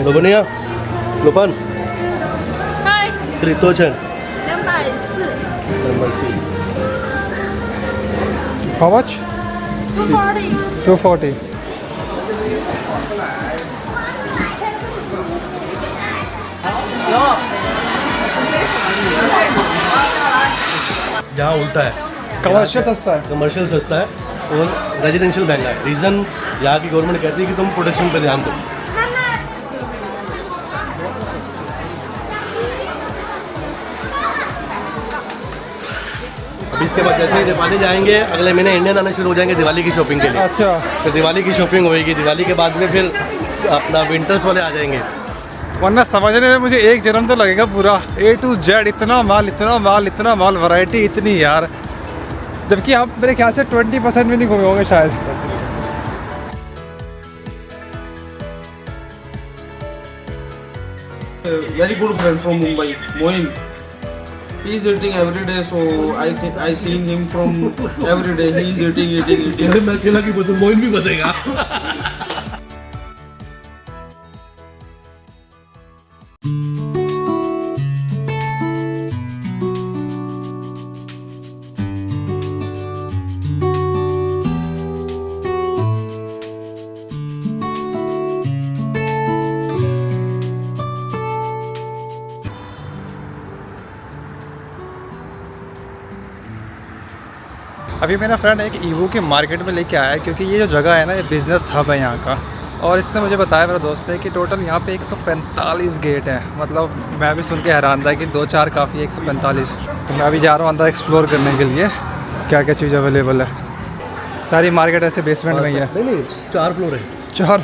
老板娘，老板，嗨，这里多少钱240 ？240。 How much? 240 240. यहाँ उल्टा है, कमर्शियल सस्ता है. कमर्शियल सस्ता है और रेजिडेंशियल महंगा है. रीज़न यहाँ की गवर्नमेंट कहती है कि तुम प्रोटेक्शन पे ध्यान दो. अभी इसके बाद जैसे ही नेपाली जाएंगे अगले महीने इंडियन आने शुरू हो जाएंगे दिवाली की शॉपिंग के लिए. अच्छा. तो दिवाली की शॉपिंग होएगी, दिवाली के बाद में फिर अपना विंटर्स वाले आ जाएंगे. वरना समझने में मुझे एक जन्म तो लगेगा पूरा A to Z. इतना माल वैरायटी इतनी यार. जबकि आप मेरे ख्याल से 20% भी नहीं घूमे होंगे शायद. Very good friend from Mumbai, Moin. He is eating every day, so I think I seen him from every day. He is eating. मैं अकेला की बोतल मोइन भी बतेगा. अभी मेरा फ्रेंड एक ईवो के मार्केट में लेके आया है क्योंकि ये जो जगह है ना ये बिज़नेस हब है यहाँ का. और इसने मुझे बताया मेरा दोस्त है कि टोटल यहाँ पे 145 गेट हैं. मतलब मैं भी सुन के हैरान था कि 2-4 काफ़ी 145. तो मैं अभी जा रहा हूँ अंदर एक्सप्लोर करने के लिए क्या क्या चीज़ अवेलेबल है. सारी मार्केट ऐसे बेसमेंट में ही है. नहीं 4 फ्लोर है. 4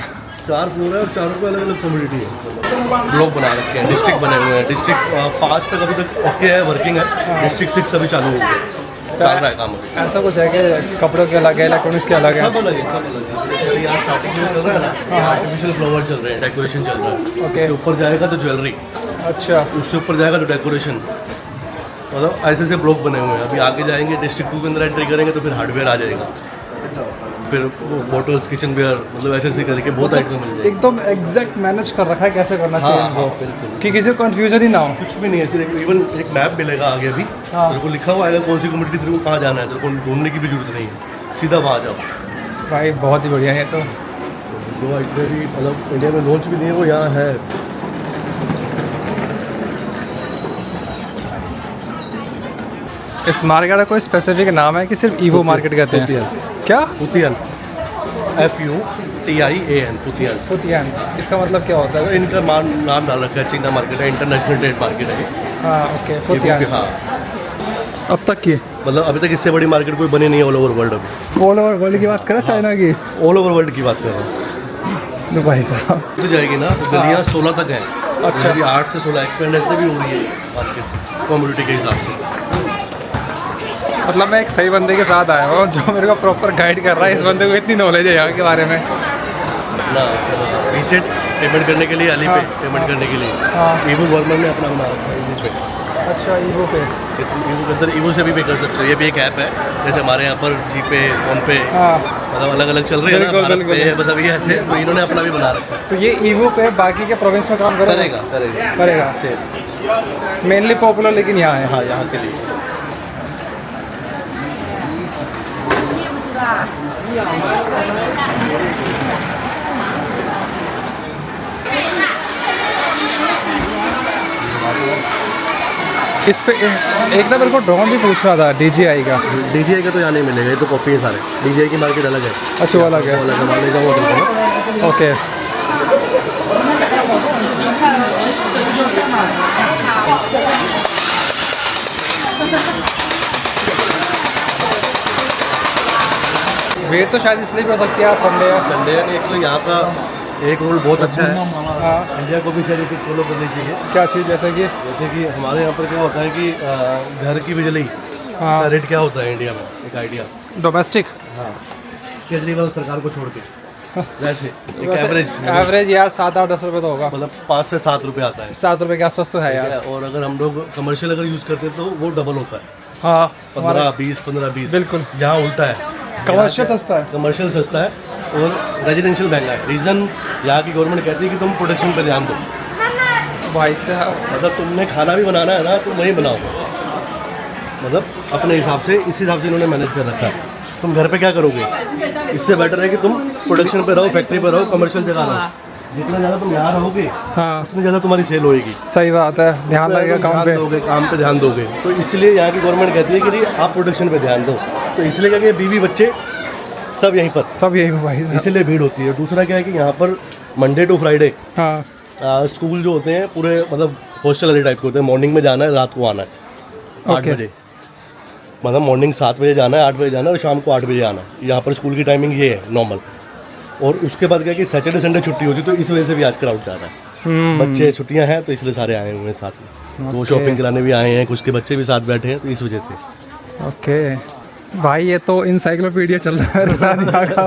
फ्लोर है और 4 पे अलग अलग कम्युनिटी है. ब्लॉक बना रखे हैं, डिस्ट्रिक्ट बने हुए हैं. डिस्ट्रिक्ट 5 तक अभी तक ओके है, वर्किंग है. डिस्ट्रिक्ट 6 अभी चालू हो गया, चल रहा है काम. ऐसा कुछ है कि कपड़ों के अलग है, इलेक्ट्रॉनिक्स के अलग है. सब अलग है, सब अलग है. यहाँ स्टार्टिंग में चल रहा है ना, आर्टिफिशियल फ्लावर चल रहे हैं, डेकोरेशन चल रहा है. ओके. उससे ऊपर जाएगा तो ज्वेलरी, अच्छा. उससे ऊपर जाएगा तो डेकोरेशन. मतलब ऐसे ऐसे ब्लॉक बने हुए हैं. अभी आगे जाएंगे डिस्ट्रिक्ट 2 के अंदर एंट्री करेंगे तो फिर हार्डवेयर आ जाएगा, फिर बॉटल्स, किचन वेयर, मतलब ऐसे ऐसे करके बहुत आइटम मिल जाएंगे. एकदम एग्जैक्ट मैनेज कर रखा है कैसे करना चाहिए हाँ, इनको, बिल्कुल. कि किसी को कंफ्यूजन ही ना हो. कुछ भी नहीं है, सिर्फ इवन एक मैप मिलेगा आगे भी. हाँ. तेरे को लिखा हुआ आएगा कौन सी कम्युनिटी तेरे को कहाँ जाना है. तेरे को ढूंढने की भी जरूरत नहीं है, सीधा वहाँ जाओ. भाई बहुत ही बढ़िया है. तो जो आइटम भी मतलब इंडिया में लॉन्च भी नहीं है वो यहाँ है. इस मार्केट का कोई स्पेसिफिक नाम है कि सिर्फ ईवो मार्केट कहते हैं? क्या? पुतियन, FUTIAN, पुतियन. पुतियान. इसका मतलब क्या होता है? इनका नाम डाल रखा है, चीना मार्केट है, इंटरनेशनल ट्रेड मार्केट है. हाँ ओके. पुतियान. हाँ, अब तक की मतलब अभी तक इससे बड़ी मार्केट कोई बनी नहीं है ऑल ओवर वर्ल्ड. अभी ऑल ओवर वर्ल्ड की बात करें, चाइना की? ऑल ओवर वर्ल्ड की बात कर रहा हूँ. तो भाई साहब तो जाएगी ना, तो गलियाँ 16 तक हैं. अच्छा. 8 से 16 एक्सपेंड ऐसे भी हो रही है मार्केट कम्युनिटी के हिसाब से. मतलब मैं एक सही बंदे के साथ आया हूँ जो मेरे को प्रॉपर गाइड कर रहा है. इस बंदे को इतनी नॉलेज है यहाँ के बारे में. ना नीचे पेमेंट करने के लिए, अली पे पेमेंट करने के लिए ईवो गवर्नमेंट ने अपना बना रखा है ईवो पे. अच्छा. ईवो पे. ईवो के अंदर ईवो से भी पे कर सकते हो. ये भी एक ऐप है, जैसे हमारे यहाँ पर जीपे, फोन पे, हाँ. मतलब अलग अलग चल रही है ना. बिल्कुल, भारत बिल्कुल. पे मतलब ये अच्छे, तो इन्होंने अपना भी बना रखा है. तो ये ईवो पे बाकी के प्रोविंस में काम करेगा? करेगा. मेनली पॉपुलर लेकिन यहाँ है. हाँ, यहाँ के लिए. इस पे एक ना मेरे को ड्रोन भी पूछ रहा था DJI का. DJI का तो यहाँ नहीं मिलेगा, ये तो कॉपी है सारे. DJI की मार्केट अलग है. अच्छा, वो अलग है. अलग है, मान ले जाऊँ ओके. वेट तो शायद इसलिए भी हो सकती है संडे संडे. एक तो यहाँ का एक रूल बहुत अच्छा है. हाँ. इंडिया को भी शायद एक फॉलो करनी चाहिए. क्या चीज़? जैसे कि हमारे यहाँ पर क्या होता है कि घर की बिजली हाँ. का रेट क्या होता है इंडिया में, एक आइडिया. डोमेस्टिक. हाँ, केजरीवाल सरकार को छोड़ के वैसे एक एवरेज यार 7-8-10 रुपये तो होगा. मतलब 5 से 7 रुपये आता है. 7 रुपये के आसपास तो है यार. और अगर हम लोग कमर्शियल अगर यूज़ करते हैं तो वो डबल होता है. हाँ. 15-20 बिल्कुल. यहाँ उल्टा है. कमर्शियल सस्ता है। कमर्शियल सस्ता है और रेजिडेंशियल महंगा है। रीज़न यहाँ की गवर्नमेंट कहती है कि तुम प्रोडक्शन पर ध्यान दो। भाई साहब मतलब तुमने खाना भी बनाना है ना, तुम वहीं बनाओ, मतलब अपने हिसाब से, इस हिसाब से इन्होंने मैनेज कर रखा है। तुम घर पे क्या करोगे? इससे बेटर है कि तुम प्रोडक्शन पे रहो, फैक्ट्री पे रहो, कमर्शियल जगह रहो। जितना ज़्यादा तुम यहाँ रहोगे हाँ उतनी ज़्यादा तुम्हारी सेल होएगी। सही बात है, ध्यान लगेगा काम पे। दोगे, काम पे ध्यान दोगे, तो इसलिए यहाँ की गवर्नमेंट कहती है कि नहीं आप प्रोडक्शन पे ध्यान दो। तो इसलिए क्या कि बीवी बच्चे सब यहीं पर, सब यही भाई साहब। इसीलिए भीड़ होती है। दूसरा क्या है कि यहाँ पर मंडे टू फ्राइडे हाँ स्कूल जो होते हैं पूरे मतलब हॉस्टल वाले टाइप के होते हैं। मॉर्निंग में जाना है, रात को आना है 8 Okay. बजे, मतलब मॉर्निंग 7 बजे जाना है, 8 बजे जाना है और शाम को 8 बजे आना है। यहाँ पर स्कूल की टाइमिंग ये है नॉर्मल। और उसके बाद क्या है कि सैटरडे संडे छुट्टी होती है, तो इस वजह से भी आज क्राउड ज़्यादा है। बच्चे छुट्टियाँ हैं तो इसलिए सारे आए हुए हैं साथ में। वो Okay. शॉपिंग कराने भी आए हैं, कुछ के बच्चे भी साथ बैठे हैं, तो इस वजह से। ओके भाई ये तो इंसाइक्लोपीडिया चल रहा है रसानिया का,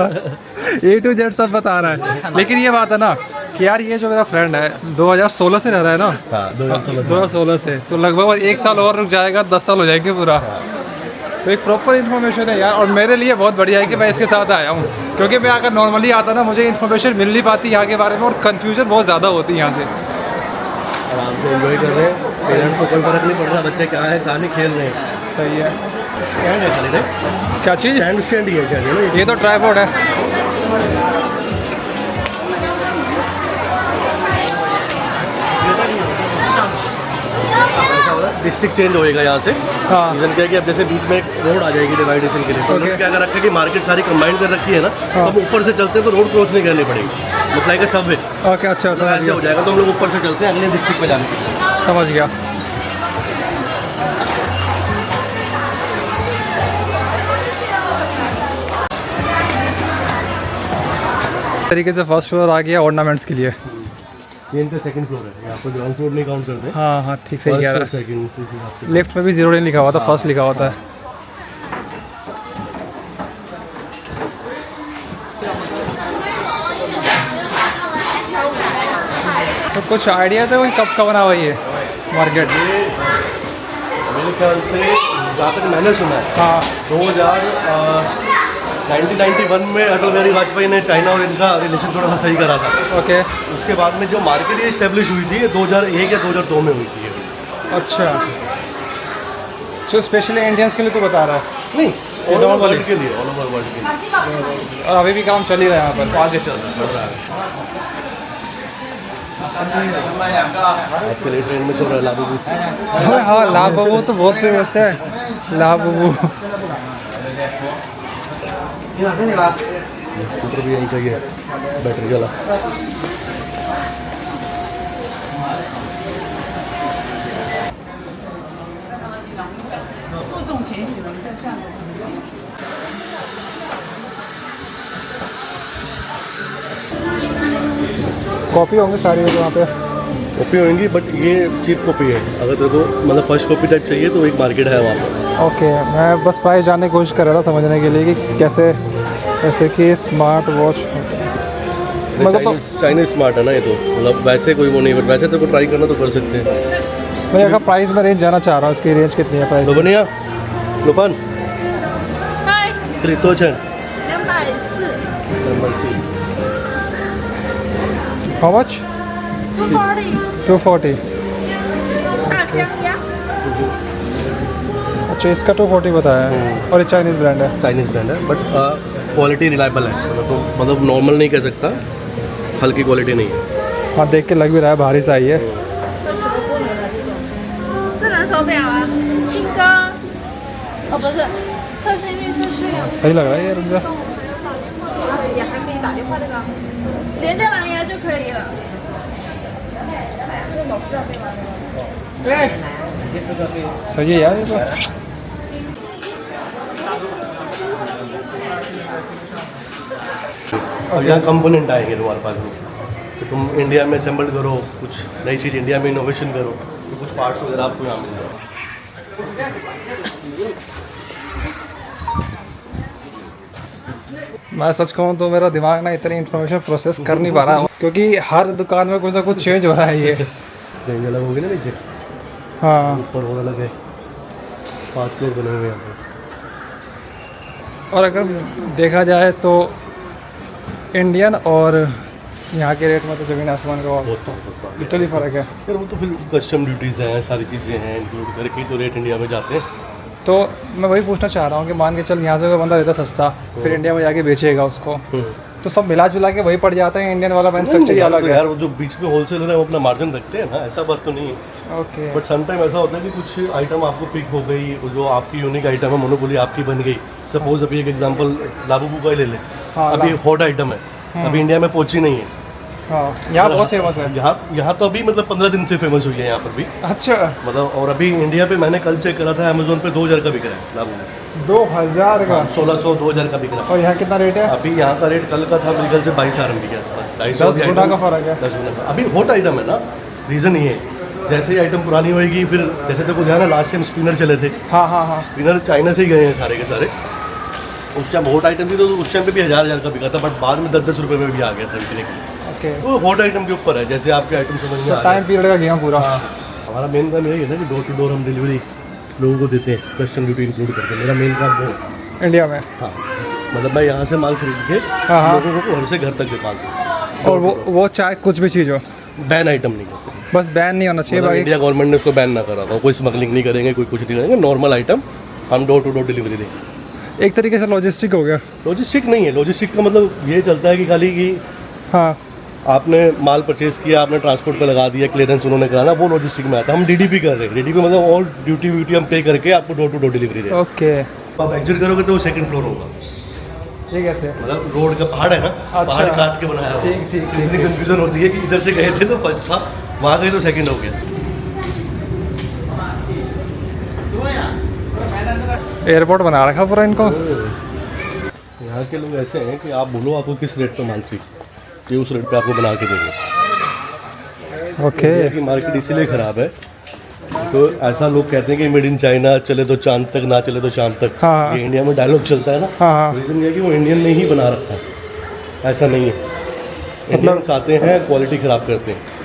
A to Z सब बता रहा है। लेकिन ये बात है ना कि यार ये जो मेरा फ्रेंड है 2016 से रह रहा है ना। हाँ 2016 2016 से, तो लगभग 1 साल और रुक जाएगा, 10 साल हो जाएंगे पूरा। तो एक प्रॉपर इन्फॉर्मेशन है यार, और मेरे लिए बहुत बढ़िया है कि मैं इसके साथ आया हूँ, क्योंकि मैं अगर नॉर्मली आता ना मुझे इन्फॉर्मेशन मिल नहीं पाती यहाँ के बारे में, और कन्फ्यूजन बहुत ज़्यादा होती है यहाँ से। आराम से एंजॉय कर रहे हैं, पेरेंट्स को कोई फर्क नहीं पड़ रहा बच्चे क्या है, कहाँ नहीं खेल रहे हैं। सही है। स्टैंड है खाली ना, क्या चीज़? स्टैंड ही है शायद, है ना? ये तो ट्राइपॉड है। डिस्ट्रिक्ट चेंज होएगा यहाँ से। हाँ रीजन क्या है कि अब जैसे बीच में एक रोड आ जाएगी डिवाइडेशन के लिए, तो उन्होंने क्या कर रखा है कि मार्केट सारी कंबाइन कर रखी है ना, तो अब ऊपर से चलते हैं तो रोड क्रॉस नहीं करनी पड़ेगी, मतलब सब है ओके अच्छा तो ऐसे हो जाएगा। तो हम लोग ऊपर से चलते हैं अगले डिस्ट्रिक्ट पे जाने के लिए। समझ गया। तरीके से फर्स्ट फ्लोर आ गया ऑर्नामेंट्स के लिए। ये इनका सेकंड फ्लोर है, यहाँ पर ग्राउंड फ्लोर नहीं काउंट करते। हाँ हाँ ठीक सही कह रहा है। सेकंड लेफ्ट में भी 0 नहीं लिखा हुआ था, फर्स्ट लिखा होता है। तो कुछ आइडिया था वही कब का बना हुआ ये मार्केट? मेरे ख्याल से जहाँ तक मैंने सुना है हाँ 1991 में अटल बिहारी वाजपेयी ने चाइना और इनका रिलेशन थोड़ा सा सही करा था। ओके उसके बाद में जो मार्केट ये इस्टेब्लिश हुई थी, ये 2001 या 2002 में हुई थी ये। अच्छा, तो स्पेशली इंडियंस के लिए तो बता रहा है? नहीं, all over वर्ल्ड के लिए, ऑल ओवर वर्ल्ड के लिए। और अभी भी काम चल ही रहा है यहाँ पर? आगे चल रहा है। आजकल ये ट्रेन में चल रहा है लाबूबू। हाँ लाबूबू तो बहुत फेमस है, लाबूबू। स्कूटर भी यहीं का ही है, बैटरी वाला। कॉपी होंगे सारी वहाँ पे? कॉपी होंगी, बट ये चीप कॉपी है। अगर तेरे को मतलब फर्स्ट कॉपी टाइप चाहिए तो एक मार्केट है वहाँ पर। ओके मैं बस प्राइस जानने की कोशिश कर रहा था समझने के लिए कि कैसे, जैसे कि स्मार्ट वॉच मतलब तो चाइनीज स्मार्ट है ना ये, तो मतलब वैसे कोई वो नहीं, बट वैसे तेरे को ट्राई करना तो कर सकते हैं। मैं अगर प्राइस में रेंज जाना चाह रहा हूँ, इसकी रेंज कितनी है प्राइस? लोबनिया लोपन 嗨， क्रितो चैन 240 हाउ मच? 240 240।大姜鸭， अच्छा इसका 240 बताया है, और ये चाइनीज़ ब्रांड है। चाइनीज ब्रांड है, बट क्वालिटी रिलायबल है। मतलब नॉर्मल नहीं कह सकता, हल्की क्वालिटी नहीं है। हाँ देख के लग भी रहा है भारी सा ही है। 智能手表啊，听歌，哦不是，测心率测血氧， सही लग रहा है ये रुक 也还可以打电话那个，连着蓝牙就可以了。 सही है यार ये तो। और यहाँ कंपोनेंट आएंगे तुम्हारे पास में, तो तुम इंडिया में असेंबल करो, कुछ नई चीज़ इंडिया में इनोवेशन करो, तो कुछ पार्ट्स वगैरह आपको यहाँ मिल जाए। मैं सच कहूँ तो मेरा दिमाग ना इतनी इन्फॉर्मेशन प्रोसेस कर नहीं पा रहा, क्योंकि हर दुकान में कुछ ना कुछ चेंज हो रहा है ये। रेंज अलग होगी ना नीचे, हाँ ऊपर और अलग है। 5 फ्लोर बने हुए हैं यहाँ पे। और अगर देखा जाए तो इंडियन और यहाँ के रेट में तो ज़मीन आसमान का लिटरली फ़र्क है। फिर वो तो फिर कस्टम ड्यूटीज़ हैं, सारी चीज़ें हैं इंक्लूड करके तो रेट इंडिया में जाते हैं। तो मैं वही पूछना चाह रहा हूँ कि मान के चल यहाँ से कोई बंदा देता सस्ता, फिर इंडिया में जाके बेचेगा उसको, तो सब मिला जुला के वही पड़ जाता है, इंडियन वाला मैन्युफैक्चर ही अलग है। यार वो जो बीच में होलसेलर है वो अपना मार्जिन रखते हैं ना, ऐसा बात तो नहीं है। ओके। बट समटाइम ऐसा होता है कि कुछ आइटम आपको पिक हो गई, जो आपकी यूनिक आइटम है, मोनोपोली आपकी बन गई। सपोज अभी एक एग्जांपल लाबूबू का ही ले ले। हाँ, अभी हॉट आइटम है, अभी इंडिया में पोची नहीं है। हाँ, यहाँ बहुत फेमस है। यहाँ तो अभी मतलब 15 दिन से फेमस हुई है यहाँ पर भी। अच्छा। मतलब और अभी इंडिया पे मैंने कल चेक करा था, अमेजोन पे 2000 का बिक रहा है लाबूबू। 2000 का? 1600 2000 का बिक रहा है। और यहाँ कितना रेट है? अभी यहाँ का रेट कल का था मेरे ख्याल से 22 RMB के आसपास। 10 गुना का फर्क है। 10 गुना का। अभी हॉट आइटम है ना, रीज़न ये है जैसे ही आइटम पुरानी होएगी, फिर जैसे तो ध्यान है लास्ट टाइम स्पिनर चले थे। हाँ हाँ हाँ। स्पिनर चाइना से ही गए हैं सारे के सारे। उस टाइम हॉट आइटम थी तो उस टाइम पे भी 1000 का बिका था, बट बाद में 10-10 रुपये में भी आ गया था बिकने के लिए। ओके। तो हॉट आइटम के ऊपर है, जैसे आपके आइटम समझ में आ टाइम पीरियड का गया पूरा। हाँ, हमारा मेन काम यही है ना कि डोर टू डोर हम डिलीवरी लोगों को देते हैं, कस्टम ड्यूटी इंक्लूड करके। मेरा मेन काम वो है इंडिया में। हाँ, मतलब मैं यहाँ से माल खरीद के हाँ। लोगों को घर से घर तक दे पाता हूँ। और वो चाहे कुछ भी चीज़ हो, बैन आइटम नहीं करते। बस बैन नहीं होना चाहिए। मतलब बाकी इंडिया गवर्नमेंट ने उसको बैन ना करा था, कोई स्मगलिंग नहीं करेंगे, कोई कुछ नहीं करेंगे, नॉर्मल आइटम हम डोर टू डोर डिलीवरी देंगे। एक तरीके से लॉजिस्टिक हो गया। लॉजिस्टिक नहीं है, लॉजिस्टिक का मतलब ये चलता है कि खाली कि हाँ। आपने माल परचेज किया, आपने ट्रांसपोर्ट पे लगा दिया, क्लियरेंस उन्होंने कराना, वो लॉजिस्टिक में आता है। हम डीडीपी कर रहे हैं, डीडीपी मतलब ऑल ड्यूटी व्यूटी हम पे करके आपको डोर टू डोर डिलीवरी दें। ओके। आप एग्जिट करोगे तो वो सेकंड फ्लोर होगा। ये कैसे? मतलब रोड का पहाड़ है ना, पहाड़ काट के बनाया हुआ। ठीक, ठीक, ठीक, इतनी कंफ्यूजन होती है कि इधर से गए थे तो फर्स्ट था, वहाँ गए तो सेकंड हो गया। एयरपोर्ट बना रखा पूरा इनको। यहाँ के लोग ऐसे हैं कि आप बोलो आपको किस रेट पे माल चाहिए, ये उस रेट पे आपको बना के देंगे। ओके। इंडिया की मार्केट इसीलिए ख़राब है, तो ऐसा लोग कहते हैं कि मेड इन चाइना, चले तो चांद तक, ना चले तो चांद तक। हाँ। ये इंडिया में डायलॉग चलता है ना। हाँ। रीज़न ये है कि वो इंडियन ने ही बना रखा है, ऐसा नहीं है। इंडियंस आते हैं, क्वालिटी ख़राब करते हैं।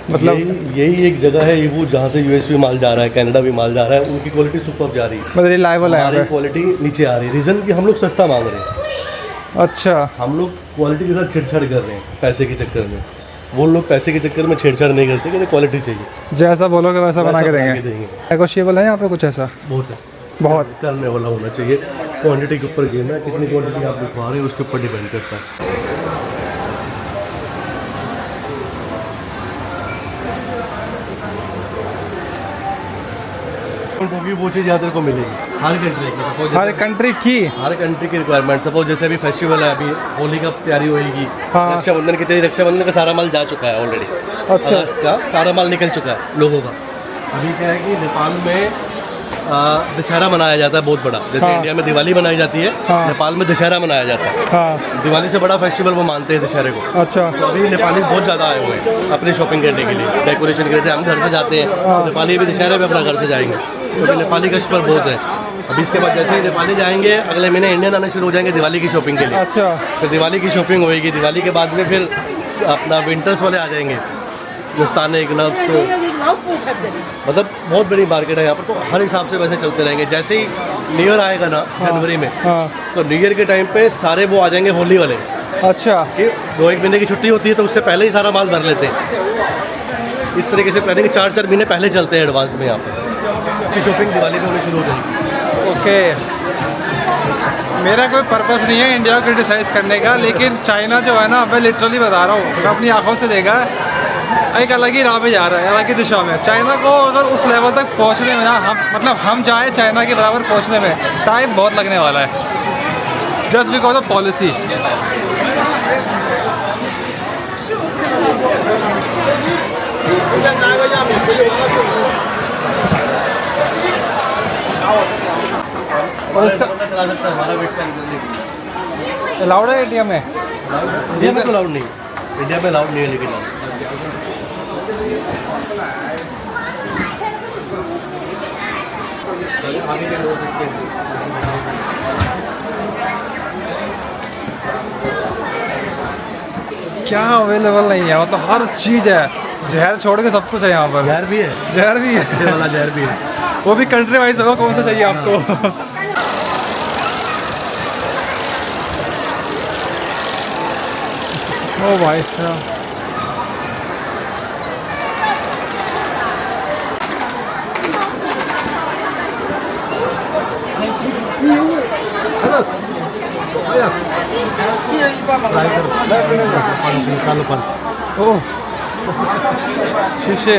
मतलब यही एक जगह है वो जहाँ से यूएस भी माल जा रहा है, कनाडा भी माल जा रहा है, उनकी क्वालिटी सुपर जा रही है, मतलब रिलायबल है। हमारी क्वालिटी नीचे आ रही है। रीज़न कि हम लोग सस्ता मांग रहे हैं। अच्छा। हम लोग क्वालिटी के साथ छेड़छाड़ कर रहे हैं पैसे के चक्कर में। वो लोग पैसे के चक्कर में छेड़छाड़ नहीं करते, कहते क्वालिटी चाहिए, जैसा बोलोगे वैसा बना के देंगे। देंगे। नेगोशिएबल है यहाँ पे कुछ ऐसा? बहुत है, बहुत। करने वाला होना चाहिए। क्वांटिटी के ऊपर गेम है, कितनी क्वांटिटी आप दिखवा रहे हैं उसके ऊपर डिपेंड करता है। होगी वो चीज़ यहाँ तेरे को मिलेगी हर कंट्री की। सपोज हर कंट्री की हर कंट्री की रिक्वायरमेंट। सपोज जैसे अभी फेस्टिवल है, अभी होली का तैयारी होगी, हाँ। रक्षाबंधन की तैयारी, रक्षाबंधन का सारा माल जा चुका है ऑलरेडी। अच्छा। अगस्त का सारा माल निकल चुका है लोगों का। अभी क्या है कि नेपाल में दशहरा मनाया जाता है बहुत बड़ा, जैसे हाँ। इंडिया में दिवाली मनाई जाती है, हाँ। नेपाल में दशहरा मनाया जाता है। हाँ। दिवाली से बड़ा फेस्टिवल वो मानते हैं दशहरे को। अच्छा। तो अभी नेपाली बहुत ज़्यादा आए हुए हैं अपनी शॉपिंग करने के लिए, डेकोरेशन के लिए। हम घर से जाते हैं तो नेपाली भी दशहरे में अपना घर से जाएंगे, तो अभी नेपाली कस्टमर बहुत है। अभी इसके बाद जैसे ही नेपाली जाएंगे, अगले महीने इंडियन आने शुरू हो जाएंगे दिवाली की शॉपिंग के लिए। अच्छा। फिर दिवाली की शॉपिंग होएगी, दिवाली के बाद में फिर अपना विंटर्स वाले आ जाएंगे, दोस्ताने ग्लव्स, मतलब बहुत बड़ी मार्केट है यहाँ पर। तो हर हिसाब से वैसे चलते रहेंगे। जैसे ही न्यू ईयर आएगा ना जनवरी में, हाँ। तो न्यू ईयर के टाइम पे सारे वो आ जाएंगे होली वाले। अच्छा। कि 2-1 महीने की छुट्टी होती है तो उससे पहले ही सारा माल भर लेते हैं। इस तरीके से प्लानिंग 4-4 महीने पहले चलते हैं एडवांस में यहाँ पर, कि शॉपिंग दिवाली में होनी शुरू हो जाएगी। ओके। मेरा कोई पर्पस नहीं है इंडिया को क्रिटिसाइज़ करने का, लेकिन चाइना जो है ना, मैं लिटरली बता रहा हूँ, मैं अपनी आंखों से देखा, एक अलग ही राह पे जा रहा है, अलग ही दिशा में। चाइना को अगर उस लेवल तक पहुँचने में ना हम जाए चाइना के बराबर पहुँचने में, टाइम बहुत लगने वाला है, जस्ट बिकॉज ऑफ पॉलिसी। और इसका चला सकता है हमारा वेट अलाउड है इंडिया में? इंडिया में तो अलाउड नहीं, इंडिया में अलाउड नहीं है, लेकिन आगे के लोग सकते हैं। क्या अवेलेबल नहीं है? मतलब हर चीज़ है, जहर छोड़ के सब कुछ है यहाँ पर। जहर भी है, जहर भी है, अच्छे वाला जहर भी है। वो भी कंट्री वाइज होगा, कौन सा चाहिए आपको? ओ भाई साहब, ओह शीशे।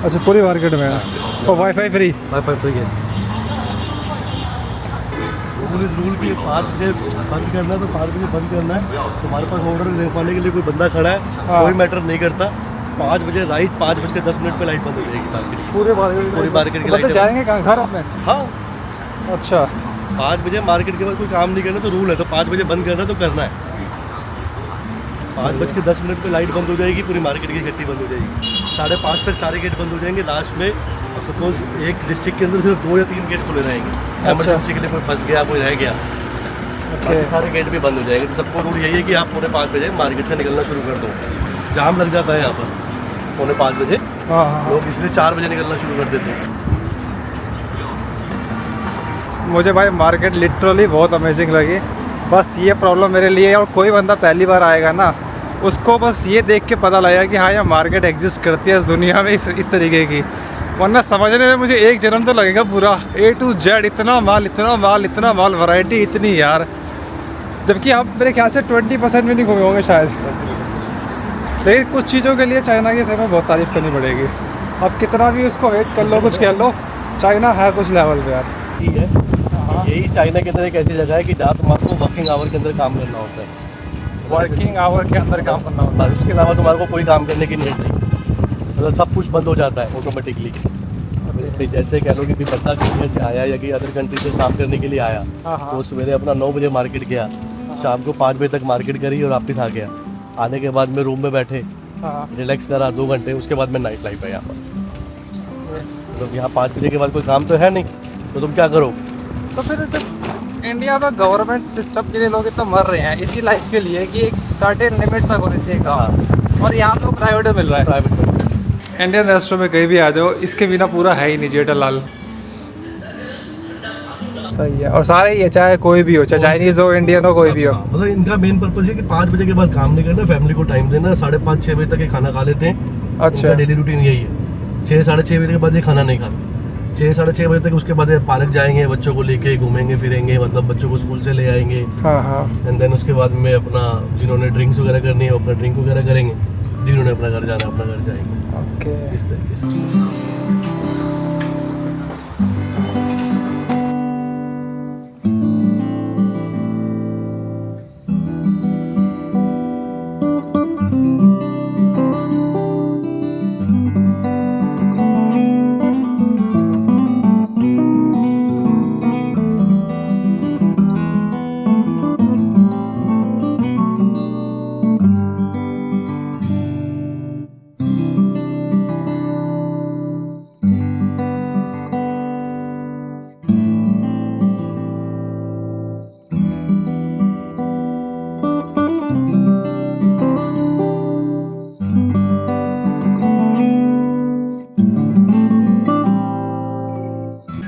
अच्छा पूरी मार्केट में है और वाईफाई फ्री। वाईफाई फ्री है। पुलिस रूल की 5 बजे बंद करना है तो 5 बजे बंद करना है। तुम्हारे पास ऑर्डर लिखवाने के लिए कोई बंदा खड़ा है, हाँ। कोई मैटर नहीं करता। 5 बजे राइट 5:10 पे लाइट बंद हो जाएगी मार्केट की। पूरे मार्केट पूरी मार्केट की बंदे लाइट जाएंगे कहाँ, घर अपने? हाँ, अच्छा 5 बजे मार्केट के बाद कोई काम नहीं करना तो रूल है, तो 5 बजे बंद करना तो करना है। 5:10 पे लाइट बंद हो जाएगी, पूरी मार्केट की गट्टी बंद हो जाएगी। 5:30 तक सारे गेट बंद हो जाएंगे। लास्ट में सपोज एक डिस्ट्रिक्ट के अंदर सिर्फ 2 या 3 गेट खुले रहेंगे। एमरजेंसी के लिए कोई फंस गया, कोई रह गया, बाकी सारे गेट भी बंद हो जाएंगे। तो सबको रूल यही है कि आप 4:45 बजे मार्केट से निकलना शुरू कर दो। जाम लग जाता है यहाँ पर 4:45 बजे, हाँ हाँ। लोग इसलिए 4 बजे निकलना शुरू कर देते हैं। मुझे भाई मार्केट लिटरली बहुत अमेजिंग लगी। बस ये प्रॉब्लम मेरे लिए, और कोई बंदा पहली बार आएगा ना उसको बस ये देख के पता लगेगा कि हाँ ये मार्केट एग्जिस्ट करती है इस दुनिया में, इस तरीके की। वरना समझने में मुझे एक जन्म तो लगेगा पूरा। A to Z इतना माल, इतना माल, इतना माल, वैरायटी इतनी यार। जबकि आप मेरे ख्याल से 20% भी नहीं घूमे होंगे शायद। लेकिन कुछ चीज़ों के लिए चाइना की हमें बहुत तारीफ़ करनी पड़ेगी। अब कितना भी उसको वेट कर लो, कुछ कह लो, चाइना है कुछ लेवल पे यार। ठीक है, यही चाइना के अंदर एक ऐसी जगह है कि जहाँ तुम्हारे को वर्किंग आवर के अंदर काम करना होता है। वर्किंग आवर के अंदर काम करना होता उसके अलावा तुम्हारे को कोई काम करने की नीड नहीं, मतलब सब कुछ बंद हो जाता है ऑटोमेटिकली। जैसे कह लो कि बंदा दुनिया से आया या कि अदर कंट्री से काम करने के लिए आया, तो सवेरे अपना 9 बजे मार्केट गया, शाम को 5 बजे तक मार्केट करी और वापस आ गया। आने के बाद में रूम में बैठे, रिलैक्स करा 2 घंटे, उसके बाद में नाइट लाइफ है यहाँ पर। तो यहाँ 5 बजे के बाद कोई काम तो है नहीं, तो तुम क्या करो? तो फिर जब इंडिया में गवर्नमेंट सिस्टम के लिए लोग इतना मर रहे हैं इसी लाइफ के लिए कि एक सर्टेन लिमिट तक होने चाहिए काम, और यहाँ पे प्राइवेट में मिल रहा है। प्राइवेट में इंडियन रेस्टोरेंट में कहीं भी आ जाओ, इसके बिना पूरा है ही नहीं जेठालाल। सही है, और सारे ही है, चाहे कोई भी हो, चाहे चाइनीज़ हो, इंडियन हो, कोई भी हो। मतलब इनका मेन पर्पज है कि 5 बजे के बाद काम नहीं करना, फैमिली को टाइम देना। 5:30-6 बजे तक ये खाना खा लेते हैं। अच्छा, डेली रूटीन यही है। 6-6:30 बजे के बाद ये खाना नहीं खाते। 6-6:30 बजे तक उसके बाद पार्क जाएंगे, बच्चों को लेके घूमेंगे फिरेंगे, मतलब बच्चों को स्कूल से ले आएंगे। हाँ हाँ। एंड देन उसके बाद में अपना जिन्होंने ड्रिंक्स वगैरह करनी है वो अपना ड्रिंक वगैरह करेंगे, जिन्होंने अपना घर जाना अपना घर जाएंगे। ओके, इस तरीके से।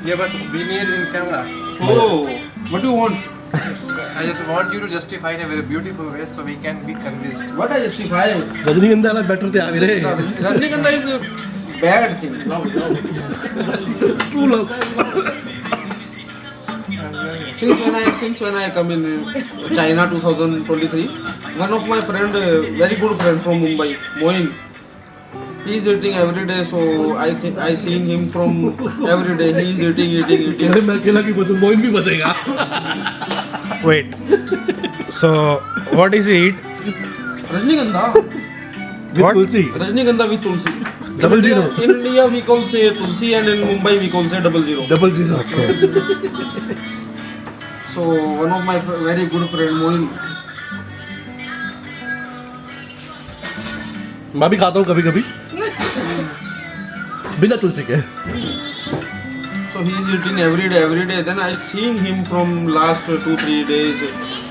Yeah, but we need in camera. Oh, what do you want? I just want you to justify in a very beautiful way so we can be convinced. What I justify? रजनीगंधा वाला better थे आगे रे। Rajnikanta is a bad thing. No. तू लोग Since when I come in China 2023, one of my friend, very good friend from Mumbai, Moin, he is eating every day. So I seen him from every day. He is eating. अरे मैं अकेला की बसूं, मोइन भी बसेगा। Wait. So, what is it? Rajnikanda. With Tulsi. Rajnikanda with tulsi. 00. In India we call say Tulsi and in Mumbai we call say 00. 00. Okay. So one of my very good friend Moin, मैं भी खाता हूँ कभी कभी बिना तुलसी के। so he is eating every day. Then I seen him from last 2-3 days.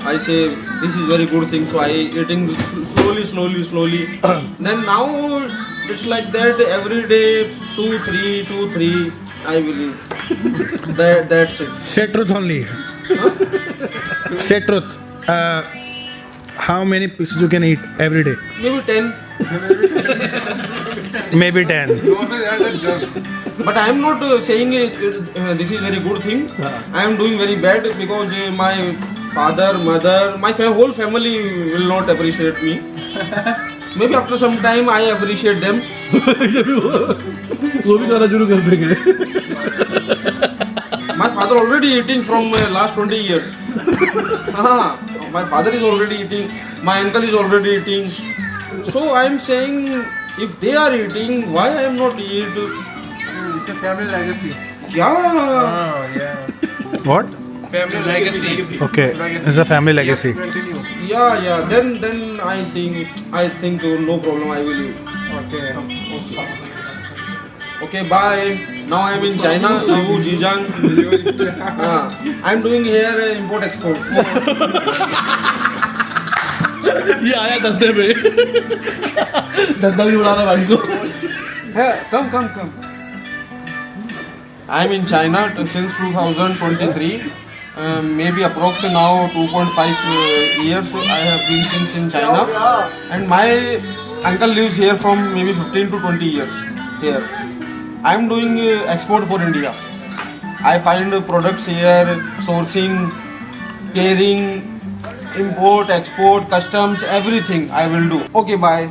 I say this is very good thing. So I eating slowly. Then now it's like that every day 2-3 I will eat. That's it. Say truth only. Say truth. How many pieces you can eat every day? Maybe 10. Maybe 10. Also, that's junk. But I am not saying this is very good thing. I am doing very bad because my father, mother, my whole family will not appreciate me. Maybe after some time I appreciate them. वो भी खाना शुरू कर देंगे। My father already eating from last 20 years. My father is already eating. My uncle is already eating. So I am saying, if they are eating, why I am not eat? It's a family legacy. Yeah. Oh, yeah. What? Family legacy. Okay. It's a family legacy. Yes, continue. Yeah. Then I think no problem. I will eat. Okay. Okay, bye. Now I am in China. You, Zhejiang. I am doing here import export. ये आया धंधे में धंधा भी उड़ाना भाई को। Come. I am in China since 2023. Maybe approximately now 2.5 years I have been since in China. And my uncle lives here from maybe 15 to 20 years here. I am doing export for India. I find products here, sourcing, carrying, import, export, customs, everything I will do. Okay, bye.